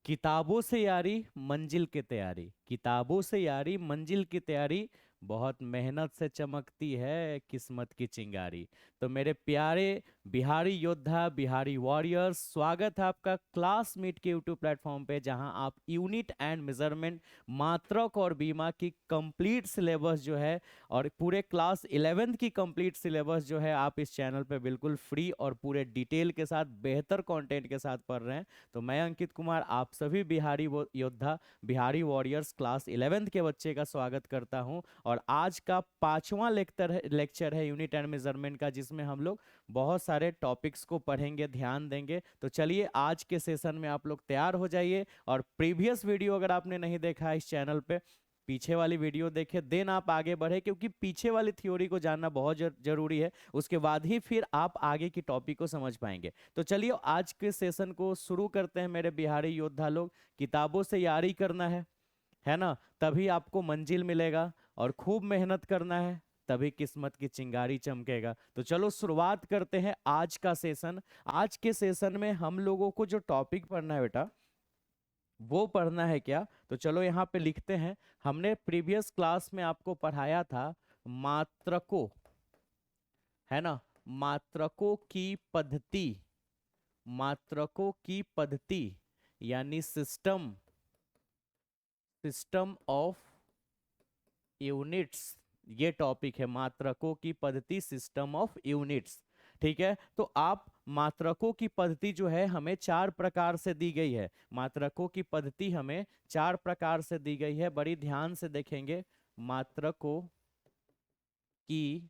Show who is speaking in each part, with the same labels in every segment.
Speaker 1: किताबों से यारी मंजिल की तैयारी, किताबों से यारी मंजिल की तैयारी, बहुत मेहनत से चमकती है किस्मत की चिंगारी। तो मेरे प्यारे बिहारी योद्धा, बिहारी वॉरियर्स, स्वागत है आपका क्लासमेट के यूट्यूब प्लेटफॉर्म पे, जहां आप यूनिट एंड मेजरमेंट, मात्रक और बीमा की कंप्लीट सिलेबस जो है, और पूरे क्लास 11th की कंप्लीट सिलेबस जो है, आप इस चैनल पे बिल्कुल फ्री और पूरे डिटेल के साथ बेहतर कंटेंट के साथ पढ़ रहे हैं। तो मैं अंकित कुमार आप सभी बिहारी योद्धा, बिहारी वॉरियर्स क्लास 11th के बच्चे का स्वागत करता हूं। और आज का पांचवा लेक्चर है यूनिट एंड मेजरमेंट का, जिसमें हम लोग बहुत सारे टॉपिक्स को पढ़ेंगे, ध्यान देंगे। तो चलिए आज के सेशन में आप लोग तैयार हो जाइए, और प्रीवियस वीडियो अगर आपने नहीं देखा है इस चैनल पे, पीछे वाली वीडियो देखे देन आप आगे बढ़े, क्योंकि पीछे वाली थ्योरी को जानना बहुत जरूरी है। उसके बाद ही फिर आप आगे की टॉपिक को समझ पाएंगे। तो चलिए आज के सेशन को शुरू करते हैं मेरे बिहारी योद्धा लोग। किताबों से यारी करना है ना, तभी आपको मंजिल मिलेगा, और खूब मेहनत करना है, तभी किस्मत की चिंगारी चमकेगा। तो चलो शुरुआत करते हैं आज का सेशन। आज के सेशन में हम लोगों को जो टॉपिक पढ़ना है बेटा, वो पढ़ना है क्या, तो चलो यहाँ पे लिखते हैं। हमने प्रीवियस क्लास में आपको पढ़ाया था मात्रकों, है ना, मात्रकों की पद्धति, मात्रकों की पद्धति यानी सिस्टम, सिस्टम ऑफ यूनिट्स। ये टॉपिक है मात्रकों की पद्धति, सिस्टम ऑफ यूनिट्स। ठीक है, तो आप मात्रकों की पद्धति जो है हमें चार प्रकार से दी गई है। मात्रकों की पद्धति हमें चार प्रकार से दी गई है, बड़ी ध्यान से देखेंगे। मात्रकों की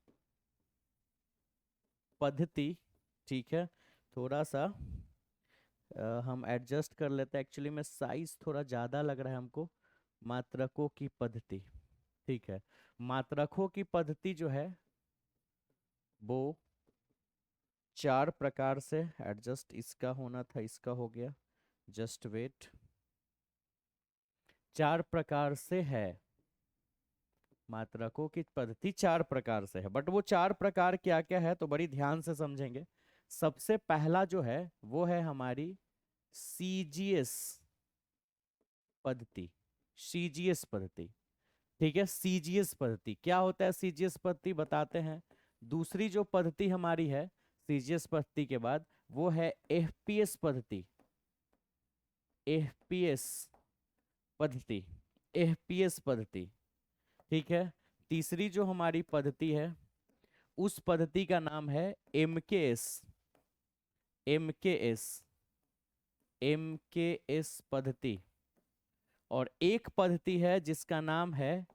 Speaker 1: पद्धति, ठीक है, थोड़ा सा हम एडजस्ट कर लेते हैं। एक्चुअली में साइज थोड़ा ज़्यादा लग रहा है हमको। मात्रकों की पद्धति, ठीक है। मात्रकों की पद्धति जो है वो चार प्रकार से, एडजस्ट इसका होना था, इसका हो गया, जस्ट वेट, चार प्रकार से है। मात्रकों की पद्धति चार प्रकार से है, बट वो चार प्रकार क्या क्या है तो बड़ी ध्यान से समझेंगे। सबसे पहला जो है वो है हमारी सीजीएस पद्धति, सीजीएस पद्धति। ठीक है, सीजीएस पद्धति क्या होता है, सीजीएस पद्धति बताते हैं। दूसरी जो पद्धति हमारी है सीजीएस पद्धति के बाद, वो है एफपीएस पद्धति, एफपीएस पद्धति, एफपीएस पद्धति। ठीक है, तीसरी जो हमारी पद्धति है उस पद्धति का नाम है एमकेएस, एमकेएस, एमकेएस पद्धति। और एक पद्धति है जिसका नाम है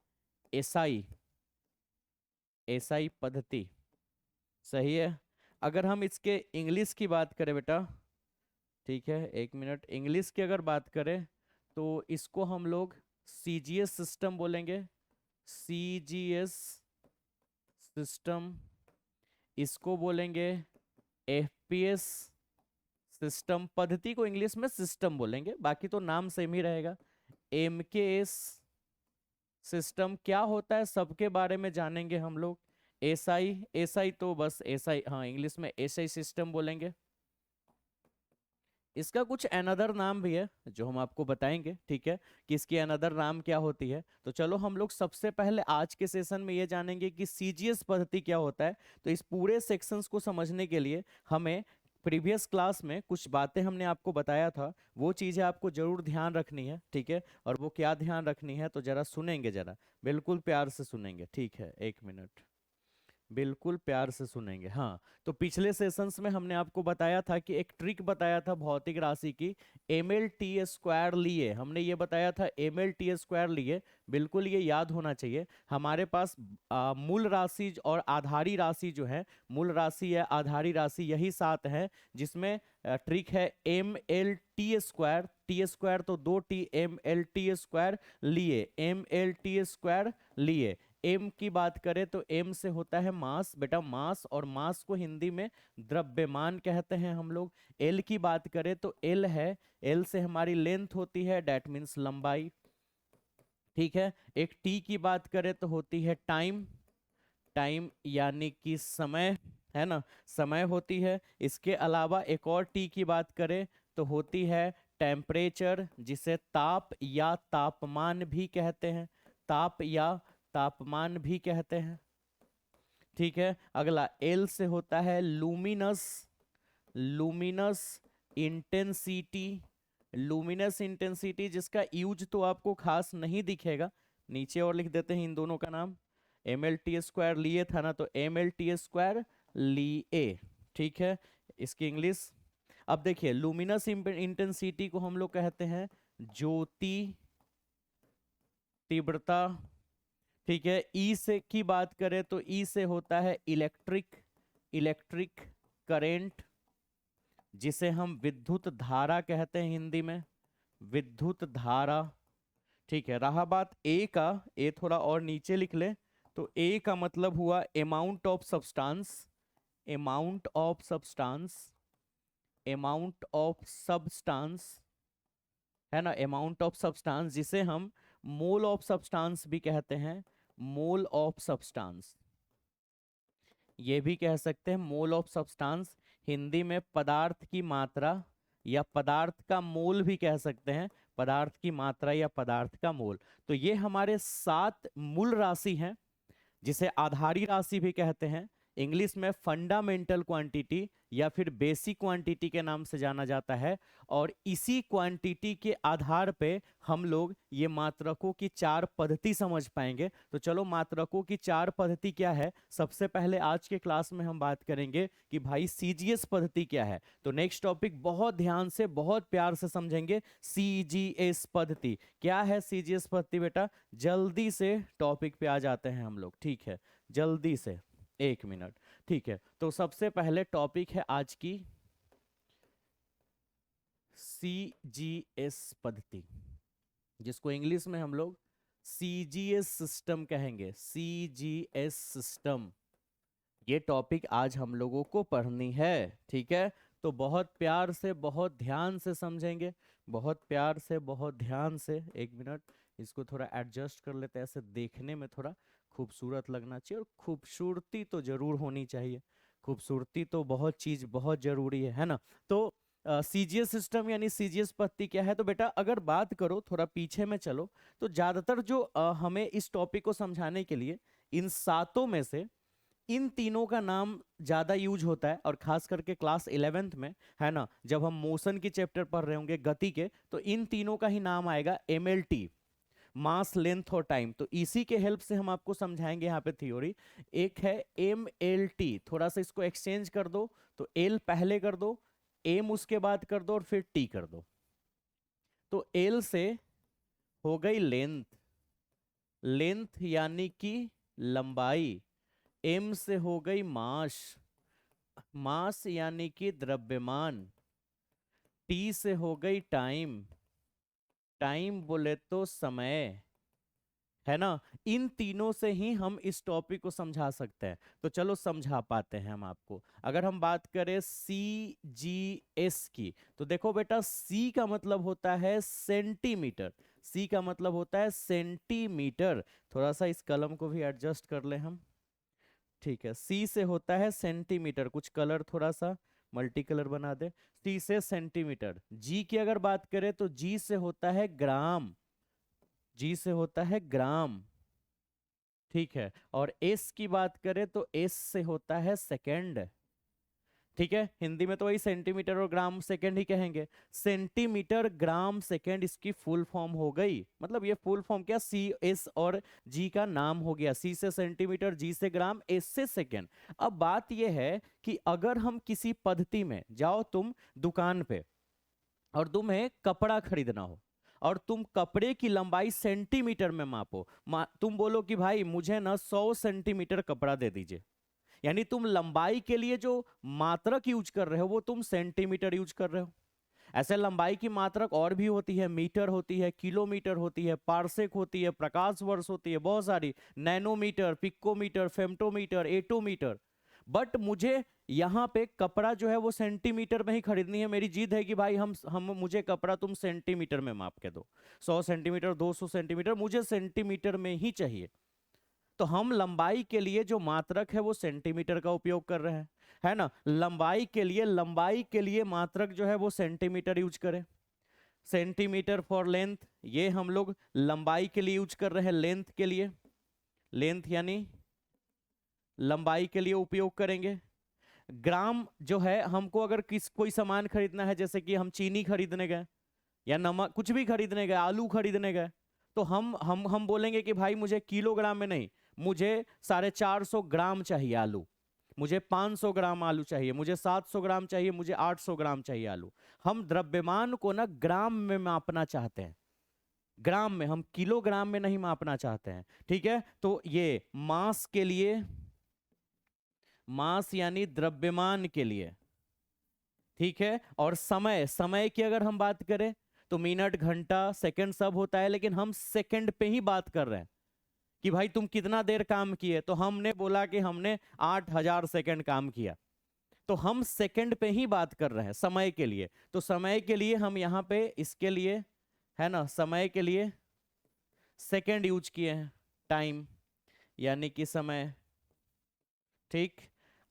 Speaker 1: एसआई, एसआई पद्धति। सही है। अगर हम इसके इंग्लिश की बात करें बेटा, ठीक है, एक मिनट, इंग्लिश की अगर बात करें तो इसको हम लोग सीजीएस सिस्टम बोलेंगे, सीजीएस सिस्टम। इसको बोलेंगे एफपीएस सिस्टम। पद्धति को इंग्लिश में सिस्टम बोलेंगे, बाकी तो नाम सेम ही रहेगा। एमकेएस सिस्टम क्या होता है सबके बारे में जानेंगे हम लोग। एसआई, एसआई तो बस एसआई, हाँ इंग्लिश में एसआई सिस्टम बोलेंगे। इसका कुछ अनदर नाम भी है जो हम आपको बताएंगे, ठीक है, कि इसकी अनदर नाम क्या होती है। तो चलो हम लोग सबसे पहले आज के सेशन में ये जानेंगे कि सीजीएस पद्धति क्या होता है। तो इस पूरे सेक्शंस को समझने के लिए हमें प्रीवियस क्लास में कुछ बातें हमने आपको बताया था, वो चीज़ें आपको जरूर ध्यान रखनी है, ठीक है। और वो क्या ध्यान रखनी है तो जरा सुनेंगे, जरा बिल्कुल प्यार से सुनेंगे, ठीक है, एक मिनट, बिल्कुल प्यार से सुनेंगे। हाँ, तो पिछले सेशंस में हमने आपको बताया था कि एक ट्रिक बताया था भौतिक राशि की, एम एल टी स्क्वायर लिए। हमने ये बताया था एम एल टी स्क्वायर लिए, बिल्कुल ये याद होना चाहिए। हमारे पास मूल राशि और आधारी राशि जो है, मूल राशि या आधारी राशि यही सात है, जिसमें ट्रिक है M L T square, T square तो दो T, M L T square लिए, एम एल टी स्क्वायर लिए। एम की बात करें तो एम से होता है मास बेटा, मास, और मास को हिंदी में द्रव्यमान कहते हैं हम लोग। एल की बात करें तो एल है, एल से हमारी लेंथ होती है, डेट मीन्स लंबाई, ठीक है। एक टी की बात करें तो होती है टाइम, टाइम यानी कि समय, है ना, समय होती है। इसके अलावा एक और टी की बात करें तो होती है टेम्परेचर जिसे ताप या तापमान भी कहते हैं, ताप या तापमान भी कहते हैं। ठीक है, अगला एल से होता है luminous, luminous intensity, luminous intensity जिसका यूज तो आपको खास नहीं दिखेगा, नीचे और लिख देते हैं इन दोनों का नाम, एम एल टी स्क्वायर लिए था ना, तो एम एल टी स्क्वायर लिए। ठीक है, इसकी इंग्लिश। अब देखिए लूमिनस इंटेंसिटी को हम लोग कहते हैं ज्योति तीव्रता। ठीक है, ई से की बात करें तो ई से होता है इलेक्ट्रिक, इलेक्ट्रिक करेंट जिसे हम विद्युत धारा कहते हैं हिंदी में, विद्युत धारा। ठीक है, रहा बात ए का, ए थोड़ा और नीचे लिख ले, तो ए का मतलब हुआ amount of substance, amount of substance, amount of substance, है ना, अमाउंट ऑफ सब्सटेंस जिसे हम मोल ऑफ सब्सटेंस भी कहते हैं, मोल ऑफ सब्सटेंस, ये भी कह सकते हैं मोल ऑफ सब्सटेंस, हिंदी में पदार्थ की मात्रा या पदार्थ का मोल भी कह सकते हैं, पदार्थ की मात्रा या पदार्थ का मोल। तो ये हमारे 7 मूल राशि हैं जिसे आधारी राशि भी कहते हैं, इंग्लिश में फंडामेंटल क्वांटिटी या फिर बेसिक क्वांटिटी के नाम से जाना जाता है। और इसी क्वांटिटी के आधार पे हम लोग ये मात्रकों की 4 पद्धति समझ पाएंगे। तो चलो मात्रकों की 4 पद्धति क्या है, सबसे पहले आज के क्लास में हम बात करेंगे कि भाई सीजीएस पद्धति क्या है। तो नेक्स्ट टॉपिक बहुत ध्यान से बहुत प्यार से समझेंगे, सीजीएस पद्धति क्या है। सीजीएस पद्धति बेटा जल्दी से टॉपिक पे आ जाते हैं हम लोग, ठीक है, जल्दी से 1 मिनट। ठीक है, तो सबसे पहले टॉपिक है आज की सीजीएस पद्धति, जिसको इंग्लिश में हम लोग सीजीएस सिस्टम कहेंगे, सीजीएस सिस्टम। ये टॉपिक आज हम लोगों को पढ़नी है, ठीक है। तो बहुत प्यार से बहुत ध्यान से समझेंगे, बहुत प्यार से बहुत ध्यान से। 1 मिनट, इसको थोड़ा एडजस्ट कर लेते हैं, ऐसे देखने में थोड़ा खूबसूरत लगना चाहिए, और खूबसूरती तो जरूर होनी चाहिए, खूबसूरती तो बहुत चीज बहुत जरूरी है ना। तो सीजीएस सिस्टम यानी सीजीएस पद्धति क्या है, तो बेटा अगर बात करो थोड़ा पीछे में चलो, तो ज्यादातर जो हमें इस टॉपिक को समझाने के लिए इन 7 में से इन तीनों का नाम ज्यादा यूज होता है, और खास करके क्लास 11th में, है ना, जब हम मोशन की चैप्टर पढ़ रहे होंगे गति के, तो इन तीनों का ही नाम आएगा एमएलटी, मास लेंथ और टाइम। तो इसी के हेल्प से हम आपको समझाएंगे यहाँ पे थ्योरी। एक है एम एल टी, थोड़ा सा इसको एक्सचेंज कर दो, तो एल पहले कर दो, एम उसके बाद कर दो, और फिर टी कर दो। तो एल से हो गई लेंथ, लेंथ यानी कि लंबाई, एम से हो गई मास, मास यानी कि द्रव्यमान, टी से हो गई टाइम, टाइम बोले तो समय, है ना। इन तीनों से ही हम इस टॉपिक को समझा सकते हैं। तो चलो समझा पाते हैं हम आपको। अगर हम बात करें सी जी एस की, तो देखो बेटा सी का मतलब होता है सेंटीमीटर, सी का मतलब होता है सेंटीमीटर। थोड़ा सा इस कलम को भी एडजस्ट कर ले हम, ठीक है। सी से होता है सेंटीमीटर, कुछ कलर थोड़ा सा मल्टी कलर बना दे। सी से सेंटीमीटर। जी की अगर बात करें तो जी से होता है ग्राम, जी से होता है ग्राम, ठीक है। और एस की बात करें तो एस से होता है सेकंड, ठीक है। हिंदी में तो वही सेंटीमीटर और ग्राम सेकंड ही कहेंगे। सेंटीमीटर ग्राम सेकंड इसकी फुल फॉर्म हो गई, मतलब ये फुल फॉर्म क्या, सी एस और जी का नाम हो गया। सी से सेंटीमीटर, जी से ग्राम, एस से सेकंड। अब बात यह है कि अगर हम किसी पद्धति में जाओ, तुम दुकान पे और तुम्हें कपड़ा खरीदना हो, और तुम कपड़े की लंबाई सेंटीमीटर में मापो, तुम बोलो कि भाई मुझे ना 100 सेंटीमीटर कपड़ा दे दीजिए, यानी तुम लंबाई के लिए जो मात्रक यूज कर रहे हो वो तुम सेंटीमीटर यूज कर रहे हो। ऐसे लंबाई की मात्रक और भी होती है, मीटर होती है, किलोमीटर होती है, पार्सेक होती है, प्रकाश वर्ष होती है, बहुत सारी, नैनोमीटर, पिकोमीटर, फेम्टोमीटर, एटोमीटर। बट मुझे यहाँ पे कपड़ा जो है वो सेंटीमीटर में ही खरीदनी है। मेरी जिद है कि भाई हम मुझे कपड़ा तुम सेंटीमीटर में माप के दो, 100 सेंटीमीटर, 200 सेंटीमीटर, मुझे सेंटीमीटर में ही चाहिए। तो हम लंबाई के लिए जो मात्रक है वो सेंटीमीटर का उपयोग कर रहे हैं, है ना। लंबाई के लिए मात्रक जो है वो सेंटीमीटर यूज करें। सेंटीमीटर फॉर लेंथ, ये हम लोग लंबाई के लिए यूज कर रहे हैं, लेंथ के लिए, लेंथ यानी लंबाई के लिए उपयोग करेंगे। ग्राम जो है, हमको अगर कोई सामान खरीदना है, जैसे कि हम चीनी खरीदने गए या नमक कुछ भी खरीदने गए, आलू खरीदने गए, तो हम बोलेंगे कि भाई मुझे किलोग्राम में नहीं, मुझे 450 ग्राम चाहिए आलू, मुझे 500 ग्राम आलू चाहिए, मुझे 700 ग्राम चाहिए, मुझे 800 ग्राम चाहिए आलू। हम द्रव्यमान को ना ग्राम में मापना चाहते हैं, ग्राम में, हम किलोग्राम में नहीं मापना चाहते हैं। ठीक है, तो ये मास के लिए, मास यानी द्रव्यमान के लिए। ठीक है, और समय, समय की अगर हम बात करें तो मिनट, घंटा, सेकंड सब होता है, लेकिन हम सेकंड पे ही बात कर रहे हैं कि भाई तुम कितना देर काम किए, तो हमने बोला कि हमने 8000 सेकंड काम किया, तो हम सेकंड पे ही बात कर रहे हैं समय के लिए। तो समय के लिए हम यहाँ पे इसके लिए, है ना, समय के लिए सेकंड यूज किए हैं, टाइम यानी कि समय। ठीक,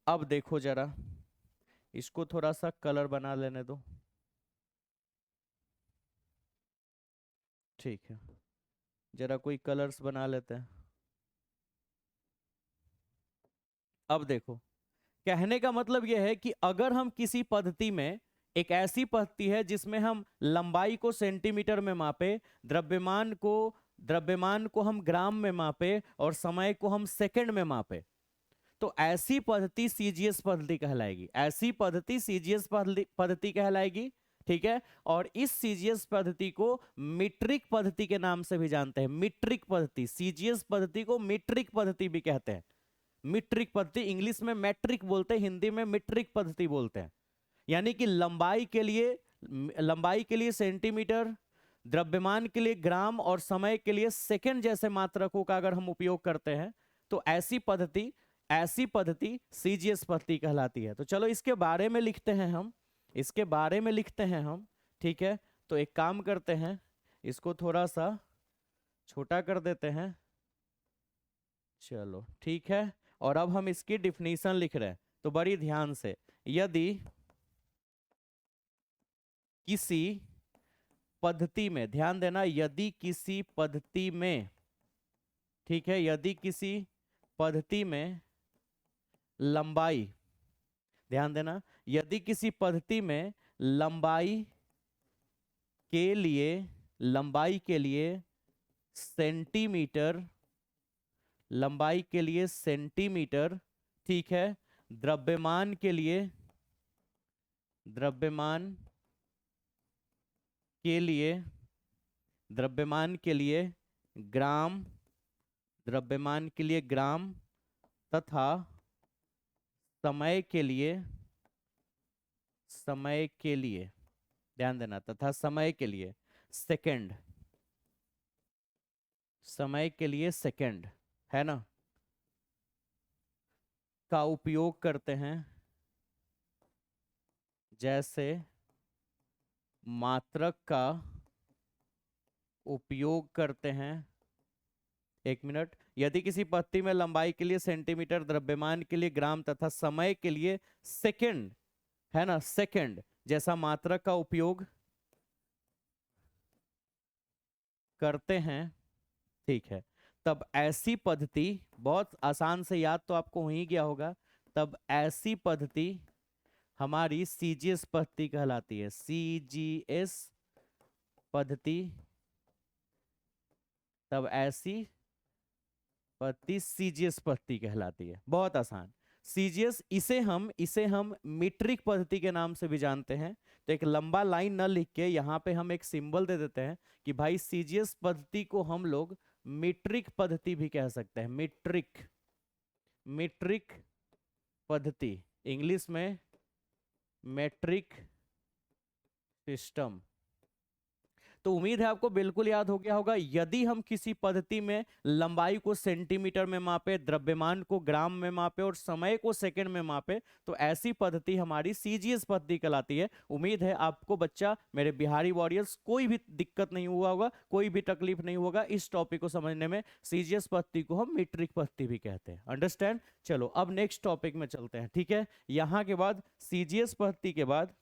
Speaker 1: अब देखो जरा, इसको थोड़ा सा कलर बना लेने दो। ठीक है, जरा कोई कलर्स बना लेते हैं। अब देखो, कहने का मतलब यह है कि अगर हम किसी पद्धति में, एक ऐसी पद्धति है जिसमें हम लंबाई को सेंटीमीटर में मापे, द्रव्यमान को हम ग्राम में मापे और समय को हम सेकंड में मापे, तो ऐसी पद्धति सीजीएस पद्धति कहलाएगी, ऐसी पद्धति सीजीएस पद्धति कहलाएगी। ठीक है, और इस सीजीएस पद्धति को मीट्रिक पद्धति के नाम से भी जानते हैं, मीट्रिक पद्धति, सीजीएस पद्धति को मीट्रिक पद्धति भी कहते हैं। मीट्रिक पद्धति, इंग्लिश में मैट्रिक बोलते हैं, हिंदी में मीट्रिक पद्धति बोलते हैं। यानी कि लंबाई के लिए सेंटीमीटर, द्रव्यमान के लिए ग्राम और समय के लिए सेकंड जैसे मात्रकों का अगर हम उपयोग करते हैं, तो ऐसी पद्धति सीजीएस पद्धति कहलाती है। तो चलो इसके बारे में लिखते हैं हम, इसके बारे में लिखते हैं हम। ठीक है, तो एक काम करते हैं, इसको थोड़ा सा छोटा कर देते हैं। चलो ठीक है, और अब हम इसकी डिफिनीशन लिख रहे हैं, तो बड़ी ध्यान से, यदि किसी पद्धति में, ध्यान देना, यदि किसी पद्धति में, ठीक है, यदि किसी पद्धति में लंबाई, ध्यान देना, यदि किसी पद्धति में लंबाई के लिए सेंटीमीटर, लंबाई के लिए सेंटीमीटर, ठीक है, द्रव्यमान के लिए, द्रव्यमान के लिए, द्रव्यमान के लिए ग्राम, द्रव्यमान के लिए ग्राम, तथा समय के लिए, समय के लिए, ध्यान देना, तथा समय के लिए सेकंड, समय के लिए सेकंड, है ना, का उपयोग करते हैं, जैसे मात्रक का उपयोग करते हैं। एक मिनट, यदि किसी पद्धति में लंबाई के लिए सेंटीमीटर, द्रव्यमान के लिए ग्राम तथा समय के लिए सेकंड, है ना, सेकंड जैसा मात्रक का उपयोग करते हैं, ठीक है, तब ऐसी पद्धति, बहुत आसान से याद तो आपको हो ही गया होगा, तब ऐसी पद्धति हमारी सीजीएस पद्धति कहलाती है, सीजीएस पद्धति, तब ऐसी पद्धति सीजीएस पद्धति कहलाती है। बहुत आसान, सीजीएस, इसे हम मीट्रिक पद्धति के नाम से भी जानते हैं। तो एक लंबा लाइन न लिख के यहाँ पे हम एक सिंबल दे देते हैं कि भाई सीजीएस पद्धति को हम लोग मीट्रिक पद्धति भी कह सकते हैं, मीट्रिक, मीट्रिक पद्धति, इंग्लिश में मेट्रिक सिस्टम। तो उम्मीद है आपको बिल्कुल याद हो गया होगा। यदि हम किसी पद्धति में लंबाई को सेंटीमीटर में मापे, द्रव्यमान को ग्राम में मापे और समय को सेकंड में मापे, तो ऐसी पद्धति हमारी सीजीएस पद्धति कहलाती है। उम्मीद है आपको बच्चा, मेरे बिहारी वॉरियर्स, कोई भी दिक्कत नहीं हुआ होगा, कोई भी तकलीफ नहीं होगा इस टॉपिक को समझने में। सीजीएस पद्धति को हम मीट्रिक पद्धति भी कहते हैं, अंडरस्टैंड। चलो अब नेक्स्ट टॉपिक में चलते हैं, ठीक है। यहाँ के बाद सीजीएस पद्धति के बाद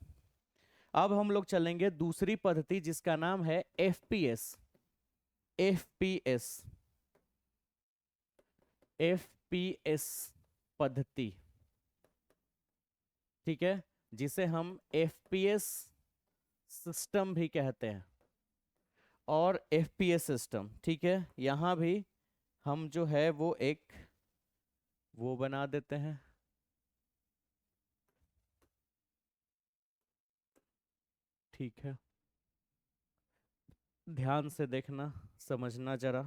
Speaker 1: अब हम लोग चलेंगे दूसरी पद्धति जिसका नाम है एफपीएस। एफपीएस, एफपीएस पद्धति, ठीक है, जिसे हम एफपीएस सिस्टम भी कहते हैं और एफपीएस सिस्टम, ठीक है। यहां भी हम जो है वो एक वो बना देते हैं, ठीक है, ध्यान से देखना, समझना जरा,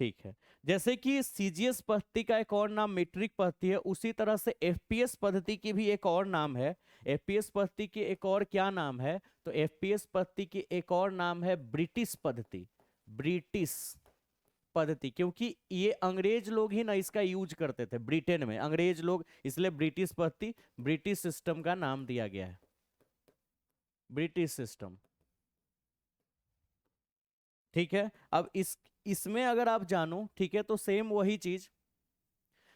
Speaker 1: ठीक है। जैसे कि सीजीएस पद्धति का एक और नाम मीट्रिक पद्धति है, उसी तरह से एफपीएस पद्धति की भी एक और नाम है। एफपीएस पद्धति की एक और क्या नाम है, तो एफपीएस पद्धति की एक और नाम है ब्रिटिश पद्धति। ब्रिटिश पद्धति, क्योंकि ये अंग्रेज लोग ही ना इसका यूज करते थे, ब्रिटेन में अंग्रेज लोग, इसलिए ब्रिटिश पद्धति, ब्रिटिश सिस्टम का नाम दिया गया है, ब्रिटिश सिस्टम, ठीक है। अब इसमें अगर आप जानो, ठीक है, तो सेम वही चीज,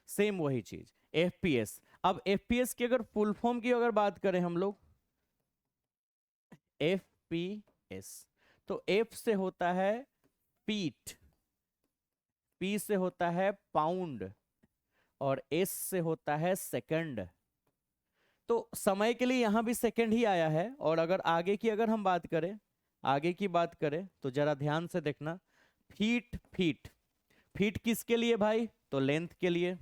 Speaker 1: सेम वही चीज एफपीएस। अब एफपीएस की अगर फुल फॉर्म की अगर बात करें हम लोग, एफपीएस, तो एफ से होता है फीट, पी से होता है पाउंड, और एस से होता है सेकंड। तो समय के लिए यहां भी सेकंड ही आया है। और अगर आगे की अगर हम बात करें, आगे की बात करें तो जरा ध्यान से देखना, फीट, फीट, फीट किसके लिए भाई, तो लेंथ के लिए,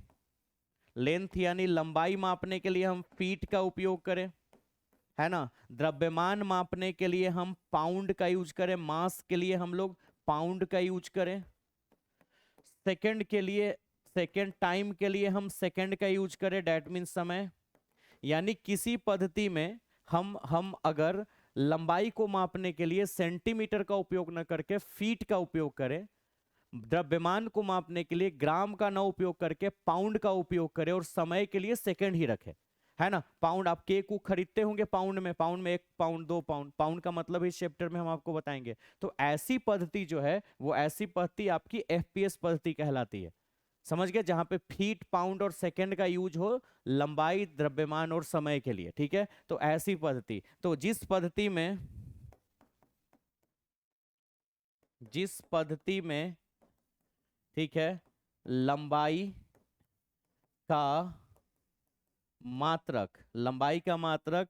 Speaker 1: लेंथ यानी लंबाई मापने के लिए हम फीट का उपयोग करें, है ना। द्रव्यमान मापने के लिए हम पाउंड का यूज करें, मास के लिए हम लोग पाउंड का यूज करें, सेकंड के लिए, सेकंड टाइम के लिए हम सेकंड का यूज करें, डेट मीन समय। यानी किसी पद्धति में हम अगर लंबाई को मापने के लिए सेंटीमीटर का उपयोग न करके फीट का उपयोग करें, द्रव्यमान को मापने के लिए ग्राम का न उपयोग करके पाउंड का उपयोग करें, और समय के लिए सेकंड ही रखें, है ना। पाउंड, आप केक को खरीदते होंगे पाउंड में, पाउंड में 1 पाउंड 2 पाउंड, पाउंड का मतलब इस चैप्टर में हम आपको बताएंगे। तो ऐसी पद्धति जो है वो ऐसी पद्धति आपकी एफपीएस पद्धति कहलाती है, समझ गए, जहां पे फीट, पाउंड और सेकंड का यूज हो लंबाई, द्रव्यमान और समय के लिए, ठीक है। तो ऐसी पद्धति, तो जिस पद्धति में, ठीक है, लंबाई का मात्रक, लंबाई का मात्रक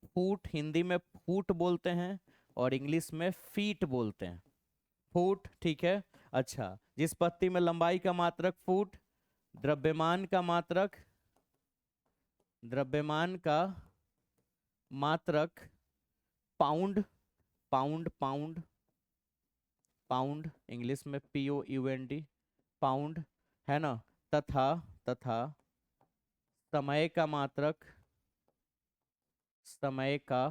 Speaker 1: फुट, हिंदी में फुट बोलते हैं और इंग्लिश में फीट बोलते हैं, फुट, ठीक है। अच्छा, जिस पद्धति में लंबाई का मात्रक फुट, द्रव्यमान का मात्रक, द्रव्यमान का मात्रक pound, pound, pound, pound, English में POUND, पाउंड, है ना, तथा तथा समय का मात्रक, समय का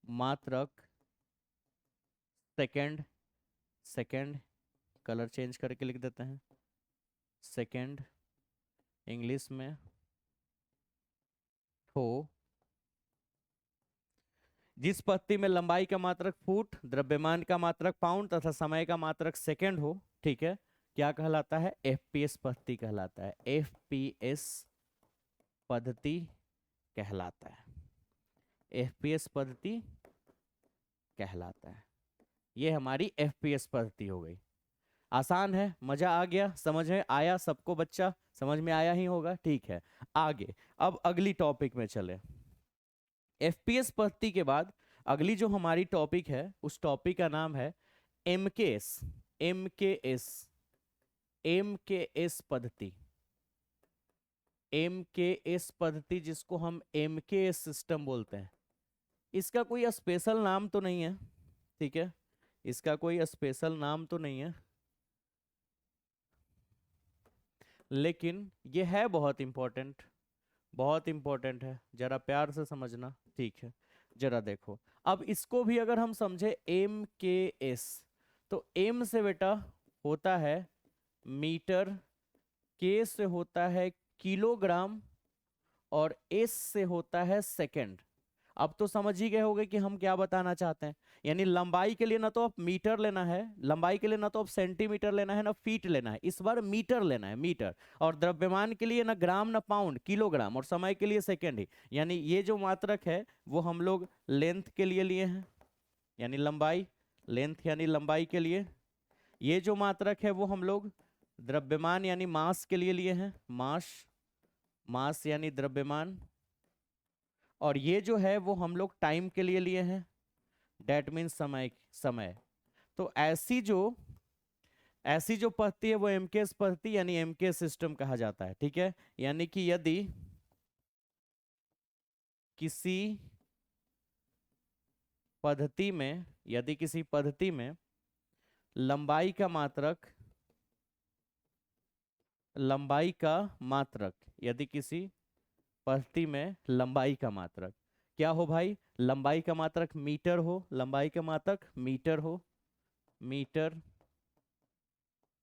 Speaker 1: मात्रक सेकंड, सेकंड, कलर चेंज करके लिख देते हैं, सेकंड, इंग्लिश में हो। जिस पद्धति में लंबाई का मात्रक फुट, द्रव्यमान का मात्रक पाउंड तथा समय का मात्रक सेकंड हो, ठीक है, क्या कहलाता है, एफपीएस पद्धति कहलाता है, एफपीएस पद्धति कहलाता है, एफपीएस पद्धति कहलाता है। ये हमारी एफपीएस पद्धति हो गई। आसान है, मजा आ गया, समझ में आया सबको, बच्चा समझ में आया ही होगा, ठीक है। आगे अब अगली टॉपिक में चले। एफपीएस पद्धति के बाद अगली जो हमारी टॉपिक है उस टॉपिक का नाम है एमकेएस, एमकेएस, एमकेएस पद्धति, एमकेएस पद्धति जिसको हम एमकेएस सिस्टम बोलते हैं। इसका कोई स्पेशल नाम तो नहीं है, ठीक है, इसका कोई स्पेशल नाम तो नहीं है, लेकिन ये है बहुत इंपॉर्टेंट, बहुत इंपॉर्टेंट है, जरा प्यार से समझना, ठीक है। जरा देखो, अब इसको भी अगर हम समझे एम के एस, तो एम से बेटा होता है मीटर, के से होता है किलोग्राम, और एस से होता है सेकंड। अब तो समझ ही गए होगे कि हम क्या बताना चाहते हैं। यानी लंबाई के लिए ना तो आप मीटर लेना है, लंबाई के लिए ना तो आप सेंटीमीटर लेना है, ना फीट लेना है, इस बार मीटर लेना है, मीटर। और द्रव्यमान के लिए ना ग्राम ना पाउंड, किलोग्राम। और समय के लिए सेकेंड ही। यानी ये जो मात्रक है वो हम लोग लेंथ के लिए लिए हैं, यानी लंबाई, लेंथ यानी लंबाई के लिए। ये जो मात्रक है वो हम लोग द्रव्यमान यानी मास के लिए लिए हैं, मास, मास यानी द्रव्यमान। और ये जो है वो हम लोग टाइम के लिए लिए हैं, डेट मीन्स समय, समय। तो ऐसी जो पद्धति है वो एमकेएस पद्धति यानी एमकेएस सिस्टम कहा जाता है। ठीक है, यानी कि किसी यदि किसी पद्धति में लंबाई का मात्रक, लंबाई का मात्रक, यदि किसी पद्धति में लंबाई का मात्रक क्या हो भाई, लंबाई का मात्रक मीटर हो, लंबाई का मात्रक मीटर हो, मीटर,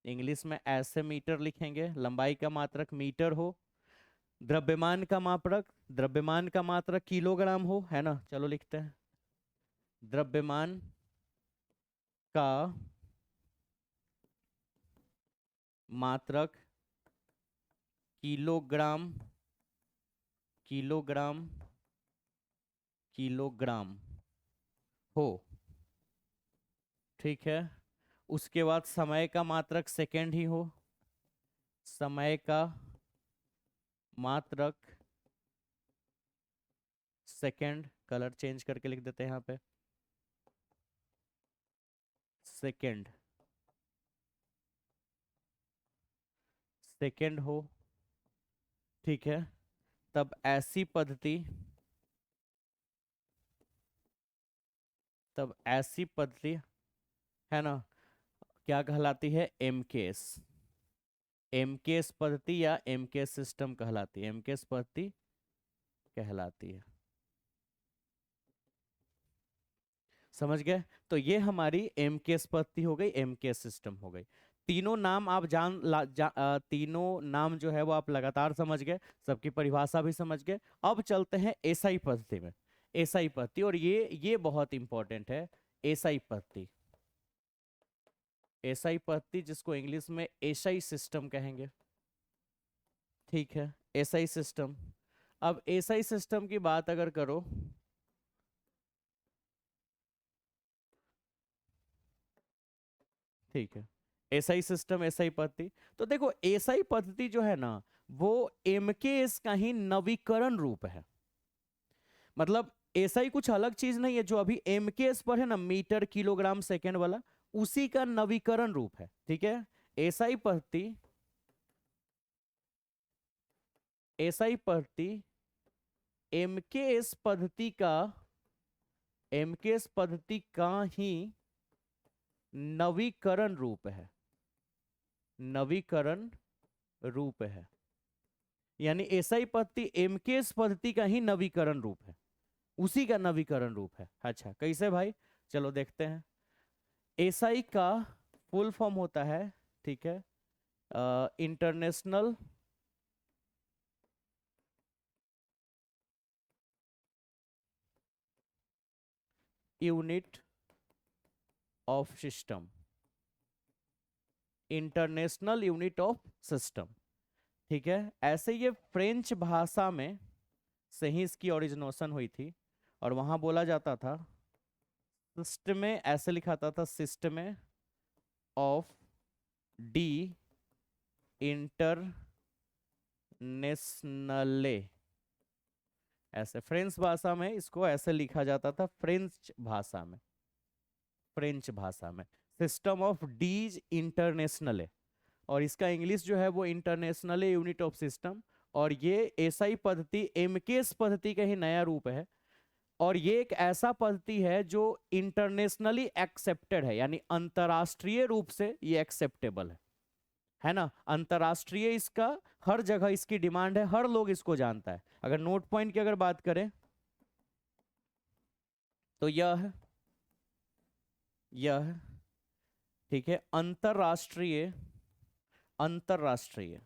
Speaker 1: इंग्लिश में ऐसे मीटर लिखेंगे, लंबाई का मात्रक मीटर हो। द्रव्यमान का मात्रक किलोग्राम हो, है ना, चलो लिखते हैं, द्रव्यमान का मात्रक किलोग्राम, किलोग्राम, किलोग्राम हो। ठीक है, उसके बाद समय का मात्रक सेकेंड ही हो, समय का मात्रक सेकेंड, कलर चेंज करके लिख देते हैं यहाँ पे, सेकेंड, सेकेंड हो। ठीक है, तब ऐसी पद्धति, तब ऐसी पद्धति, है ना, क्या कहलाती है, एमकेएस, एमकेएस पद्धति या एमकेएस सिस्टम कहलाती है, एमकेएस पद्धति कहलाती है। समझ गए। तो ये हमारी एमकेएस पद्धति हो गई, एमकेएस सिस्टम हो गई। तीनों नाम आप तीनों नाम जो है वो आप लगातार समझ गए, सबकी परिभाषा भी समझ गए। अब चलते हैं एसआई पद्धति में, एसआई पद्धति। और ये बहुत इंपॉर्टेंट है, एसआई पद्धति, एसआई पद्धति जिसको इंग्लिश में एसआई सिस्टम कहेंगे। ठीक है, एसआई सिस्टम। अब एसआई सिस्टम की बात अगर करो, ठीक है, एसआई सिस्टम, एसआई पद्धति। तो देखो एसआई पद्धति जो है ना वो एमकेएस का ही नवीकरण रूप है। मतलब एसआई कुछ अलग चीज नहीं है, जो अभी एमकेएस पर है ना, मीटर किलोग्राम सेकेंड वाला, उसी का नवीकरण रूप है। ठीक है, एसआई पद्धति, एसआई पद्धति एमकेएस पद्धति का, एमकेएस पद्धति का ही नवीकरण रूप है, नवीकरण रूप है। यानी एसआई पद्धति एमकेएस पद्धति का ही नवीकरण रूप है, उसी का नवीकरण रूप है। अच्छा कैसे भाई, चलो देखते हैं। एसआई का फुल फॉर्म होता है, ठीक है, international unit of system, international unit of system. ठीक है, ऐसे ये फ्रेंच भाषा में से ही इसकी ओरिजिनेशन हुई थी। और वहां बोला जाता था सिस्टम में, ऐसे लिखाता था सिस्टम ऑफ डी इंटरनेशनले, ऐसे फ्रेंच भाषा में इसको ऐसे लिखा जाता था, फ्रेंच भाषा में, फ्रेंच भाषा में सिस्टम ऑफ डीज इंटरनेशनले। और इसका इंग्लिश जो है वो इंटरनेशनल यूनिट ऑफ सिस्टम। और ये एसआई पद्धति एमकेएस पद्धति का ही नया रूप है। और ये एक ऐसा पद्धति है जो इंटरनेशनली एक्सेप्टेड है, यानी अंतरराष्ट्रीय रूप से ये एक्सेप्टेबल है ना, अंतरराष्ट्रीय इसका हर जगह इसकी डिमांड है, हर लोग इसको जानता है। अगर नोट पॉइंट की अगर बात करें तो यह ठीक है, अंतरराष्ट्रीय, अंतरराष्ट्रीय,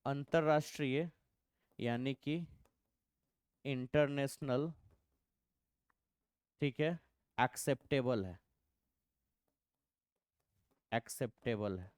Speaker 1: अंतरराष्ट्रीय यानी कि इंटरनेशनल, ठीक है, एक्सेप्टेबल है, एक्सेप्टेबल है,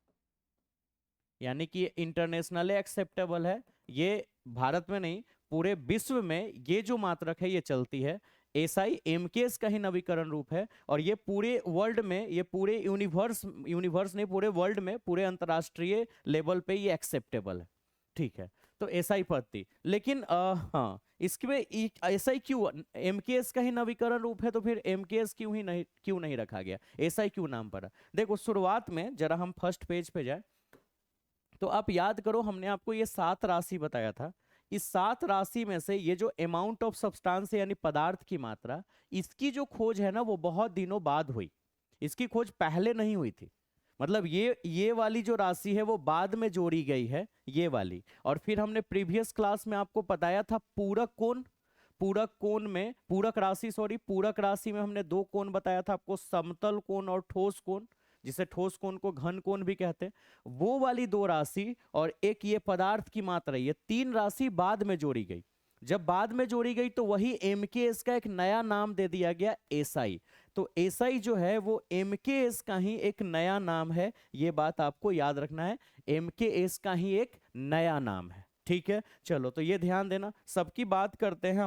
Speaker 1: यानी कि इंटरनेशनल एक्सेप्टेबल है। ये भारत में नहीं, पूरे विश्व में ये जो मात्रक है ये चलती है। एसआई एमकेएस का ही नवीकरण रूप है, और ये पूरे वर्ल्ड में, ये पूरे यूनिवर्स, यूनिवर्स नहीं, पूरे वर्ल्ड में, पूरे अंतर्राष्ट्रीय लेवल पे ये एक्सेप्टेबल है। ठीक है, तो एसआई पद्धति, लेकिन हाँ, इसके में एसआई क्यों, एमकेएस का ही नवीकरण रूप है, तो फिर एमकेएस क्यों नहीं रखा गया, एसआई क्यों नाम पड़ा? देखो शुरुआत में जरा हम फर्स्ट पेज पे जाए, तो आप याद करो हमने आपको ये 7 राशि बताया था। इस 7 राशि में से ये जो अमाउंट ऑफ सब्सटेंस है यानी पदार्थ की मात्रा, इसकी जो खोज है ना वो बहुत दिनों बाद हुई। इसकी खोज पहले नहीं हुई थी। मतलब ये वाली जो राशि है वो बाद में जोड़ी गई है, ये वाली। और फिर हमने प्रीवियस क्लास में आपको बताया था पूरक कोण। पूरक कोण में, पूरक राशि, सॉरी, पूरक राशि में हमने 2 कोण बताया था आपको, समतल कोण और ठोस कोण, जिसे ठोस कोण को घन कोण भी कहते हैं। वो वाली 2 राशि और एक ये पदार्थ की मात्रा, ये 3 राशि बाद में जोड़ी गई। जब बाद में जोड़ी गई तो वही एमकेएस का एक नया नाम दे दिया गया, एसआई। तो एसआई जो है वो एमकेएस का ही एक नया नाम है, ये बात आपको याद रखना है। एमकेएस का ही एक नया नाम है, ठीक है। चलो, तो ये ध्यान देना। सबकी बात करते हैं।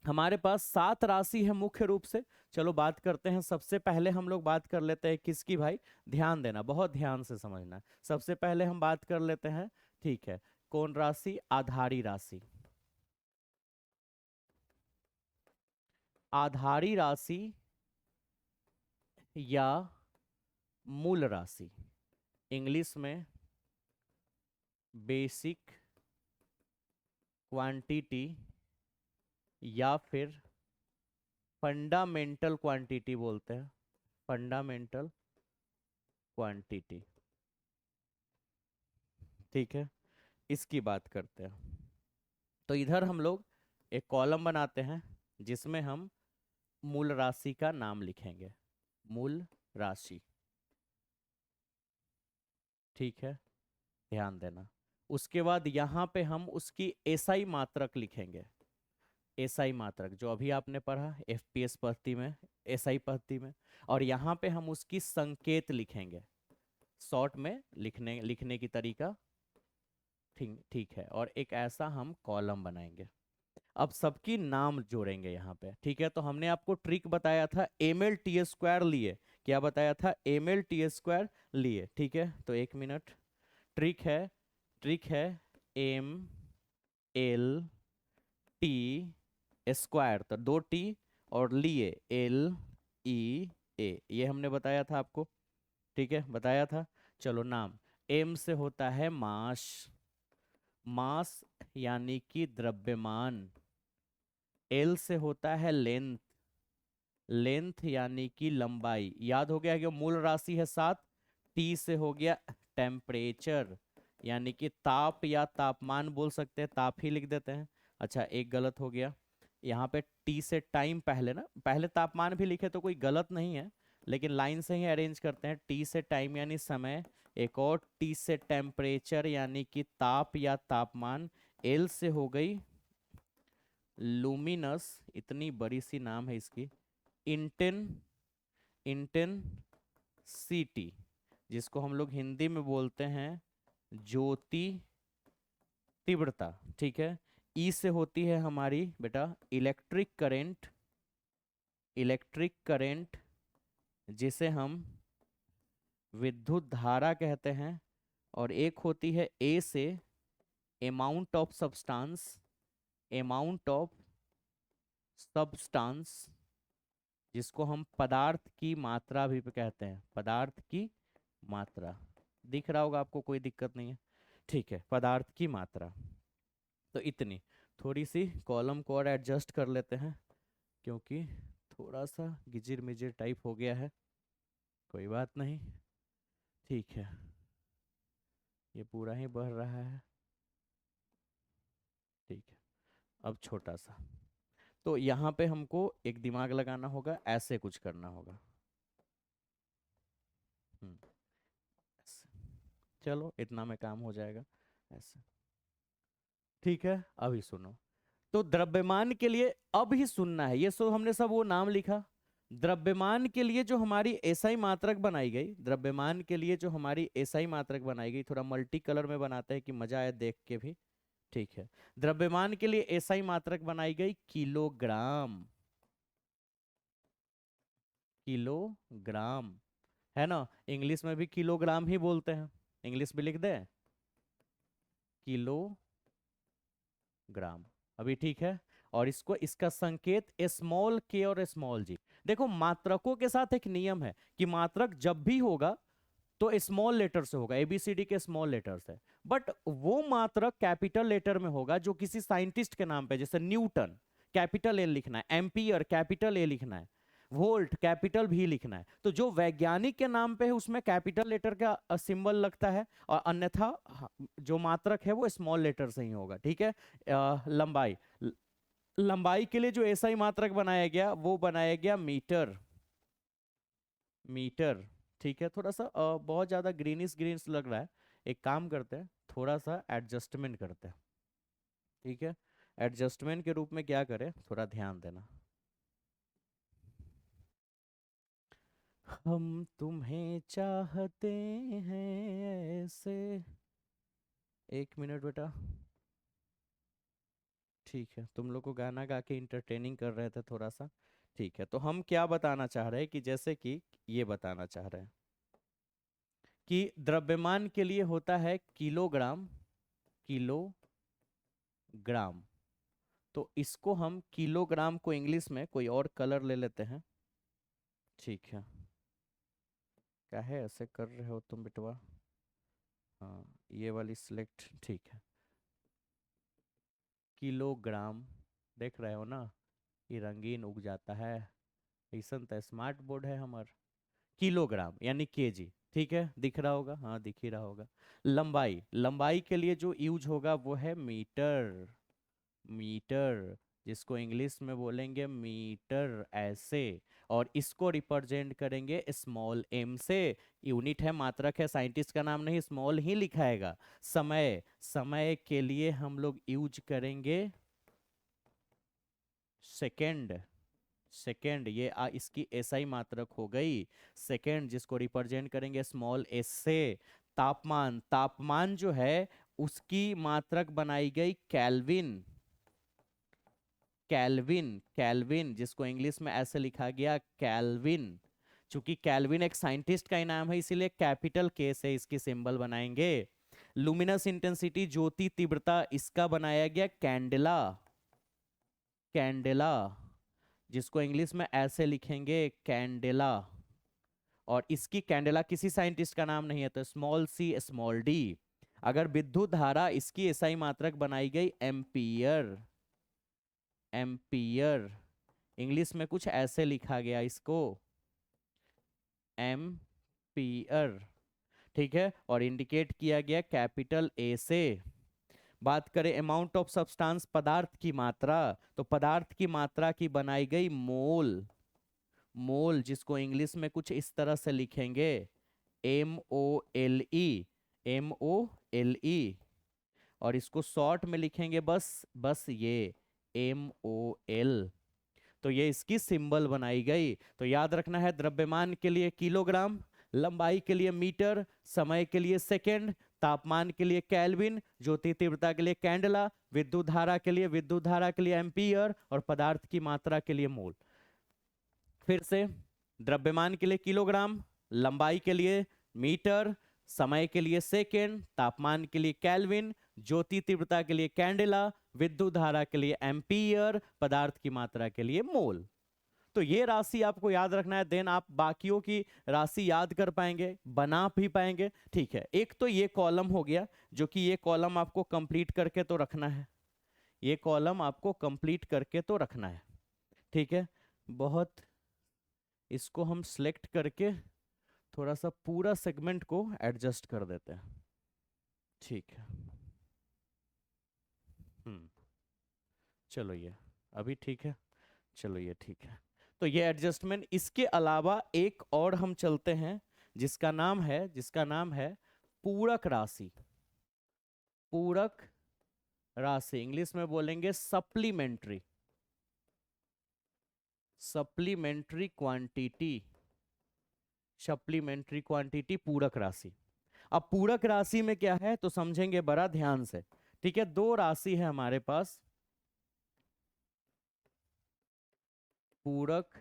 Speaker 1: हमारे पास 7 राशि है मुख्य रूप से। चलो बात करते हैं। सबसे पहले हम लोग बात कर लेते हैं किसकी भाई, ध्यान देना, बहुत ध्यान से समझना है। सबसे पहले हम बात कर लेते हैं, ठीक है, कौन राशि, आधारी राशि। आधारी राशि या मूल राशि, इंग्लिश में बेसिक क्वांटिटी या फिर फंडामेंटल क्वांटिटी बोलते हैं, फंडामेंटल क्वांटिटी, ठीक है। इसकी बात करते हैं। तो इधर हम लोग एक कॉलम बनाते हैं जिसमें हम मूल राशि का नाम लिखेंगे, मूल राशि, ठीक है, ध्यान देना। उसके बाद यहाँ पे हम उसकी एसआई मात्रक लिखेंगे। एसआई मात्रक जो अभी आपने पढ़ा एफपीएस पद्धति में, एसआई पद्धति में। और यहाँ पे हम उसकी संकेत लिखेंगे, शॉर्ट में लिखने लिखने की तरीका, ठीक ठीक है। और एक ऐसा हम कॉलम बनाएंगे। अब सबकी नाम जोड़ेंगे यहाँ पे, ठीक है। तो हमने आपको ट्रिक बताया था, एम एल टी स्क्वायर लिए। क्या बताया था, एम एल टी स्क्वायर लिए, ठीक है। तो 1 मिनट, ट्रिक है, ट्रिक है, एम एल टी स्क्वायर, तो 2 टी, और लिए LEA, ये हमने बताया था आपको, ठीक है, बताया था। चलो, नाम, एम से होता है मास, मास यानी कि द्रव्यमान। एल से होता है लेंथ, लेंथ यानी कि लंबाई। याद हो गया कि मूल राशि है 7। टी से हो गया टेम्परेचर, यानी कि ताप या तापमान बोल सकते हैं, ताप ही लिख देते हैं। अच्छा, एक गलत हो गया यहाँ पे, टी से टाइम, पहले ना, पहले तापमान भी लिखे तो कोई गलत नहीं है, लेकिन लाइन से ही अरेंज करते हैं। टी से टाइम यानी समय, एक और टी से टेम्परेचर यानी कि ताप या तापमान। एल से हो गई लूमिनस, इतनी बड़ी सी नाम है इसकी, इंटेन, इंटेंसिटी, जिसको हम लोग हिंदी में बोलते हैं ज्योति तीव्रता, ठीक है। ई से होती है हमारी बेटा इलेक्ट्रिक करंट, इलेक्ट्रिक करंट, जिसे हम विद्युत धारा कहते हैं। और एक होती है ए से amount of substance, amount of substance, जिसको हम पदार्थ की मात्रा भी कहते हैं, पदार्थ की मात्रा। दिख रहा होगा आपको, कोई दिक्कत नहीं है, ठीक है, पदार्थ की मात्रा। तो इतनी, थोड़ी सी कॉलम को और एडजस्ट कर लेते हैं, क्योंकि थोड़ा सा गिजिर मिजिर टाइप हो गया है, कोई बात नहीं, ठीक है। ये पूरा ही बह रहा है, ठीक है। अब छोटा सा, तो यहाँ पे हमको एक दिमाग लगाना होगा, ऐसे कुछ करना होगा। ऐसे। चलो, इतना में काम हो जाएगा, ऐसे, ठीक है। अभी सुनो, तो द्रव्यमान के लिए अब ही सुनना है, ये सो हमने सब वो नाम लिखा। द्रव्यमान के लिए जो हमारी एसआई मात्रक बनाई गई, द्रव्यमान के लिए जो हमारी एसआई मात्रक बनाई गई, थोड़ा मल्टी कलर में बनाते हैं कि मजा आए देख के भी। ठीक है, द्रव्यमान के लिए एसआई मात्रक बनाई गई किलोग्राम। किलोग्राम है ना, इंग्लिश में भी किलोग्राम ही बोलते हैं, इंग्लिश भी लिख दे किलोग्राम। अभी ठीक है। और इसको, इसका संकेत स्मॉल के और स्मॉल जी। देखो मात्रकों के साथ एक नियम है कि मात्रक जब भी होगा तो स्मॉल लेटर से होगा, एबीसीडी के स्मॉल लेटर से। बट वो मात्रक कैपिटल लेटर में होगा जो किसी साइंटिस्ट के नाम पे, जैसे न्यूटन कैपिटल ए लिखना है, एम्पियर कैपिटल ए लिखना है, वोल्ट कैपिटल भी लिखना है। तो जो वैज्ञानिक के नाम पे है उसमें कैपिटल लेटर का सिंबल लगता है, और अन्यथा जो मात्रक है वो स्मॉल लेटर से ही होगा। ठीक है। लंबाई, लंबाई के लिए जो एसआई मात्रक बनाया गया वो बनाया गया मीटर। मीटर। ठीक है, थोड़ा सा बहुत ज्यादा ग्रीनिश ग्रीनिश लग रहा है, एक काम करते हैं, थोड़ा सा एडजस्टमेंट करते हैं। ठीक है, एडजस्टमेंट के रूप में क्या करें, थोड़ा ध्यान देना। हम तुम्हें चाहते हैं ऐसे, एक मिनट बेटा। ठीक है, तुम लोग को गाना गा के इंटरटेनिंग कर रहे थे थोड़ा सा। ठीक है, तो हम क्या बताना चाह रहे हैं कि जैसे कि ये बताना चाह रहे हैं कि द्रव्यमान के लिए होता है किलोग्राम। किलोग्राम। तो इसको हम किलोग्राम को इंग्लिश में कोई और कलर ले लेते हैं। ठीक है, क्या है ऐसे कर रहे हो तुम बिटवा? हाँ, ये वाली सिलेक्ट, ठीक है। किलोग्राम, देख रहे हो ना, ये रंगीन उग जाता है, ऐसा तो स्मार्ट बोर्ड है हमार। किलोग्राम यानी केजी। ठीक है, दिख रहा होगा, हाँ दिख ही रहा होगा। लंबाई, लंबाई के लिए जो यूज होगा वो है मीटर। मीटर, जिसको इंग्लिश में बोलेंगे मीटर ऐसे। और इसको रिप्रेजेंट करेंगे स्मॉल एम से। यूनिट है, मात्रक है, साइंटिस्ट का नाम नहीं, स्मॉल ही लिखाएगा। समय, समय के लिए हम लोग यूज करेंगे सेकेंड। सेकेंड, ये इसकी एसआई मात्रक हो गई सेकेंड, जिसको रिप्रेजेंट करेंगे स्मॉल एस से। तापमान, तापमान जो है उसकी मात्रक बनाई गई केल्विन। केल्विन, केल्विन, जिसको इंग्लिश में ऐसे लिखा गया केल्विन। चूंकि केल्विन एक साइंटिस्ट का ही नाम है इसीलिए कैपिटल के से इसकी सिंबल बनाएंगे। लुमिनस इंटेंसिटी, ज्योति तीव्रता, इसका बनाया गया कैंडेला। कैंडेला, जिसको इंग्लिश में ऐसे लिखेंगे कैंडेला। और इसकी कैंडेला किसी साइंटिस्ट का नाम नहीं है, तो स्मॉल सी स्मॉल डी। अगर विद्युत धारा, इसकी एसआई मात्रक बनाई गई एम्पियर। एम्पियर, इंग्लिश में कुछ ऐसे लिखा गया इसको, एम्पियर। ठीक है, और इंडिकेट किया गया कैपिटल ए से। बात करें अमाउंट ऑफ सब्सटेंस, पदार्थ की मात्रा, तो पदार्थ की मात्रा की बनाई गई मोल। मोल, जिसको इंग्लिश में कुछ इस तरह से लिखेंगे MOLE। MOLE। और इसको शॉर्ट में लिखेंगे बस, बस ये MOL। तो ये इसकी सिंबल बनाई गई। तो याद रखना है, द्रव्यमान के लिए किलोग्राम, लंबाई के लिए मीटर, समय के लिए सेकेंड, तापमान के लिए केल्विन, ज्योति तीव्रता के लिए कैंडला, विद्युत धारा के लिए, विद्युत धारा के लिए एम्पियर, और पदार्थ की मात्रा के लिए मोल। फिर से, द्रव्यमान के लिए किलोग्राम, लंबाई के लिए मीटर, समय के लिए सेकेंड, तापमान के लिए केल्विन, ज्योति तीव्रता के लिए कैंडेला, विद्युत धारा के लिए एम्पियर, पदार्थ की मात्रा के लिए मोल। तो ये राशि आपको याद रखना है, देन आप बाकियों की राशि याद कर पाएंगे, बना भी पाएंगे। ठीक है, एक तो ये कॉलम हो गया, जो कि ये कॉलम आपको कंप्लीट करके तो रखना है, ये कॉलम आपको कंप्लीट करके तो रखना है। ठीक है, बहुत, इसको हम सिलेक्ट करके थोड़ा सा पूरा सेगमेंट को एडजस्ट कर देते हैं। ठीक है। हम्म, चलो ये अभी ठीक है, चलो ये ठीक है। तो ये एडजस्टमेंट, इसके अलावा एक और हम चलते हैं, जिसका नाम है पूरक राशि। पूरक राशि, इंग्लिश में बोलेंगे supplementary, supplementary quantity, supplementary quantity पूरक राशि। अब पूरक राशि में क्या है तो समझेंगे बड़ा ध्यान से। ठीक है, दो राशि है हमारे पास, पूरक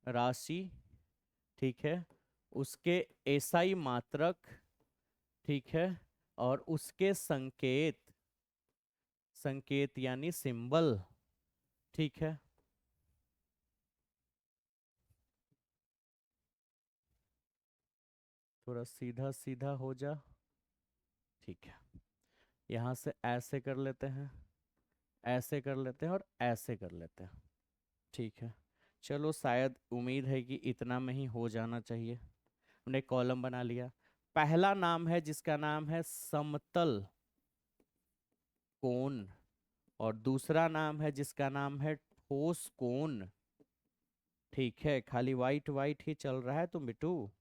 Speaker 1: राशि, ठीक है, उसके एसआई मात्रक, ठीक है, और उसके संकेत, संकेत यानी सिंबल, ठीक है। थोड़ा सीधा सीधा हो जा, ठीक है। यहां से ऐसे कर लेते हैं, ऐसे कर लेते हैं और ऐसे कर लेते हैं, ठीक है। चलो, शायद उम्मीद है कि इतना में ही हो जाना चाहिए। हमने कॉलम बना लिया। पहला नाम है जिसका नाम है समतल कोण, और दूसरा नाम है जिसका नाम है ठोस कोण, ठीक है। खाली वाइट वाइट ही चल रहा है तो मिटू,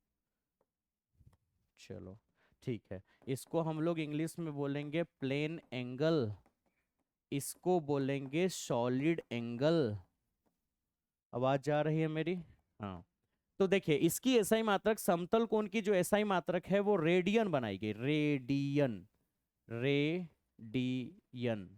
Speaker 1: चलो ठीक है। इसको हम लोग इंग्लिश में बोलेंगे प्लेन एंगल, इसको बोलेंगे सॉलिड एंगल। आवाज जा रही है मेरी? हाँ। तो देखिए, इसकी एसआई मात्रक, समतल कोण की जो एसआई मात्रक है वो रेडियन बनाई गई, रेडियन, रेडियन,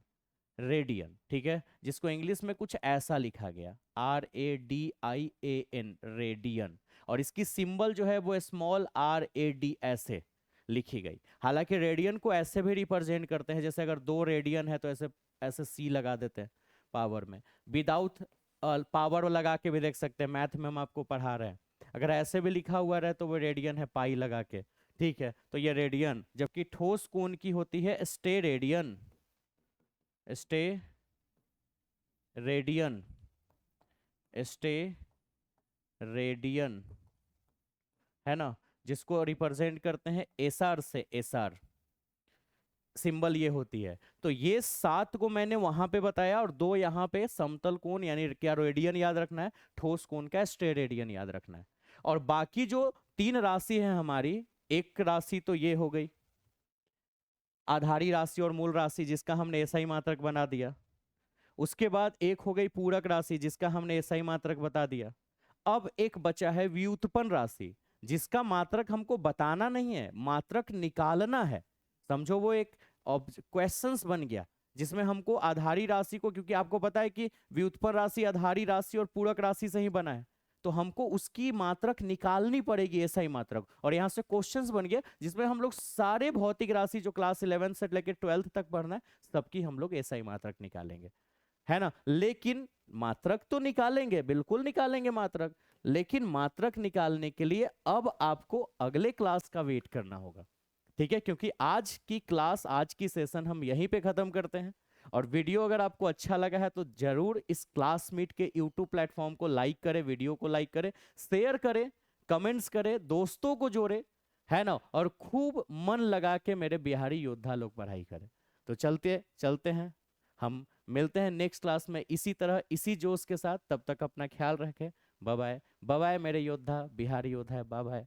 Speaker 1: रेडियन, ठीक है। जिसको इंग्लिश में कुछ ऐसा लिखा गया, RADIAN, रेडियन। और इसकी सिंबल जो है वो स्मॉल RAD ऐसे लिखी गई। हालांकि रेडियन को ऐसे भी रिप्रेजेंट करते हैं, जैसे अगर 2 रेडियन है तो ऐसे ऐसे C लगा देते हैं पावर में। विदाउट पावर लगा के भी देख सकते हैं, मैथ में हम आपको पढ़ा रहे हैं। अगर ऐसे भी लिखा हुआ रहे तो वो रेडियन है, पाई लगा के, ठीक है। तो ये रेडियन, जबकि ठोस कोण की होती है stay radian, stay radian, stay radian, है ना, जिसको रिप्रेजेंट करते हैं एसआर से, एसआर सिंबल ये होती है। तो ये 7 को मैंने वहां पे बताया, और 2 यहाँ पे समतल कोण यानी क्या रेडियन याद रखना है, ठोस कोण का स्टे रेडियन याद रखना है। और बाकी जो 3 राशि है हमारी, एक राशि तो ये हो गई आधारी राशि और मूल राशि, जिसका हमने एसआई मात्रक बना दिया। उसके बाद एक हो गई पूरक राशि, जिसका हमने एसआई मात्रक बता दिया। अब एक बचा है व्युत्पन्न राशि, जिसका मात्रक हमको बताना नहीं है, मात्रक निकालना है। समझो, वो एक क्वेश्चंस बन गया, जिसमें हमको आधारी राशि को, क्योंकि आपको पता है कि व्युत्पन्न राशि आधारी राशि और पूरक राशि से ही बना है, तो हमको उसकी मात्रक निकालनी पड़ेगी, ऐसा ही मात्रक। और यहां से क्वेश्चंस बन गया, जिसमें हम लोग सारे भौतिक राशि जो क्लास 11 से लेकर 12th तक पढ़ना है, सबकी हम लोग ऐसा ही मात्रक निकालेंगे, है ना। लेकिन मात्रक तो निकालेंगे, बिल्कुल निकालेंगे मात्रक, लेकिन मात्रक निकालने के लिए अब आपको अगले क्लास का वेट करना होगा, ठीक है। क्योंकि आज की क्लास, आज की सेशन हम यहीं पे खत्म करते हैं। और वीडियो अगर आपको अच्छा लगा है तो जरूर इस क्लासमीट के यूट्यूब प्लेटफॉर्म को लाइक करें, वीडियो को लाइक करें, शेयर करें, कमेंट्स करें, दोस्तों को जोड़े, है ना। और खूब मन लगा के मेरे बिहारी योद्धा लोग पढ़ाई करें। तो चलते चलते हैं, हम मिलते हैं नेक्स्ट क्लास में इसी तरह, इसी जोश के साथ। तब तक अपना ख्याल रखें। बाय बाय, बाय बाय मेरे योद्धा, बिहारी योद्धा, बाय बाय।